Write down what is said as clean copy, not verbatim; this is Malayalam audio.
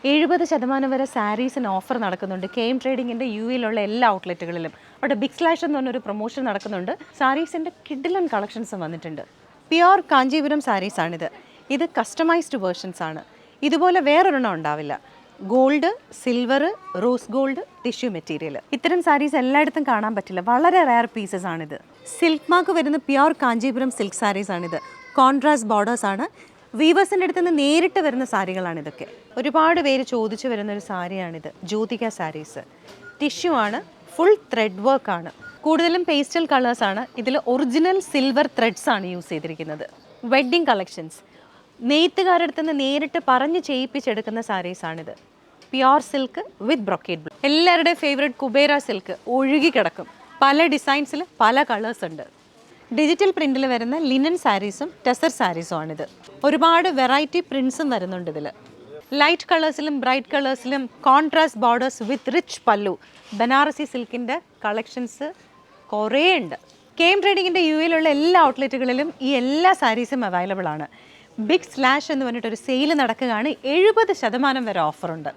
70% വരെ സാരീസിന് ഓഫർ നടക്കുന്നുണ്ട്. കെഎം ട്രേഡിങ്ങിൻ്റെ യുഎയിലുള്ള എല്ലാ ഔട്ട്ലെറ്റുകളിലും. അവിടെ ബിഗ് സ്ലാഷ് എന്ന് പറഞ്ഞൊരു പ്രൊമോഷൻ നടക്കുന്നുണ്ട്. സാരീസിൻ്റെ കിഡിലൻ കളക്ഷൻസും വന്നിട്ടുണ്ട്. പ്യുവർ കാഞ്ചീപുരം സാരീസാണിത്. ഇത് കസ്റ്റമൈസ്ഡ് വേർഷൻസ് ആണ്. ഇതുപോലെ വേറൊരെണ്ണം ഉണ്ടാവില്ല. Gold, silver, rose gold, tissue material. ഇത്തരം സാരീസ് എല്ലായിടത്തും കാണാൻ പറ്റില്ല. വളരെ റയർ പീസസ് ആണിത്. സിൽക്ക് മാർക്ക് വരുന്ന പ്യുവർ കാഞ്ചീപുരം സിൽക്ക് സാരീസ് ആണിത്. കോൺട്രാസ്റ്റ് ബോർഡേഴ്സ് ആണ്. വീവേഴ്സിൻ്റെ അടുത്ത് നിന്ന് നേരിട്ട് വരുന്ന സാരികളാണ് ഇതൊക്കെ. ഒരുപാട് പേര് ചോദിച്ചു വരുന്നൊരു സാരിയാണിത്. ജ്യോതിക സാരീസ്. ടിഷ്യൂ ആണ്, ഫുൾ ത്രെഡ് വർക്ക് ആണ്. കൂടുതലും പേസ്റ്റൽ കളേഴ്സാണ്. ഇതിൽ ഒറിജിനൽ സിൽവർ ത്രെഡ്സ് ആണ് യൂസ് ചെയ്തിരിക്കുന്നത്. വെഡ്ഡിങ് കളക്ഷൻസ് നെയ്ത്തുകാരുടെ അടുത്ത് നിന്ന് നേരിട്ട് പറഞ്ഞ് ചെയ്യിപ്പിച്ചെടുക്കുന്ന സാരീസാണിത്. Pure silk with brocade. എല്ലാവരുടെയും ഫേവറേറ്റ് കുബേര സിൽക്ക് ഒഴുകി കിടക്കും. പല ഡിസൈൻസിൽ പല കളേഴ്സ് ഉണ്ട്. ഡിജിറ്റൽ പ്രിൻറ്റിൽ വരുന്ന ലിനൻ സാരീസും ടെസർ സാരീസും ആണിത്. ഒരുപാട് വെറൈറ്റി പ്രിൻസും വരുന്നുണ്ട് ഇതിൽ. ലൈറ്റ് കളേഴ്സിലും ബ്രൈറ്റ് കളേഴ്സിലും contrast borders with rich pallu. Banarasi സിൽക്കിൻ്റെ collections കുറേ ഉണ്ട്. കെഎം ട്രേഡിങ്ങിൻ്റെ യുഎയിലുള്ള എല്ലാ ഔട്ട്ലെറ്റുകളിലും ഈ എല്ലാ സാരീസും അവൈലബിൾ ആണ്. ബിഗ് സ്ലാഷ് എന്ന് പറഞ്ഞിട്ടൊരു സെയിൽ നടക്കുകയാണ്. 70% വരെ ഓഫറുണ്ട്.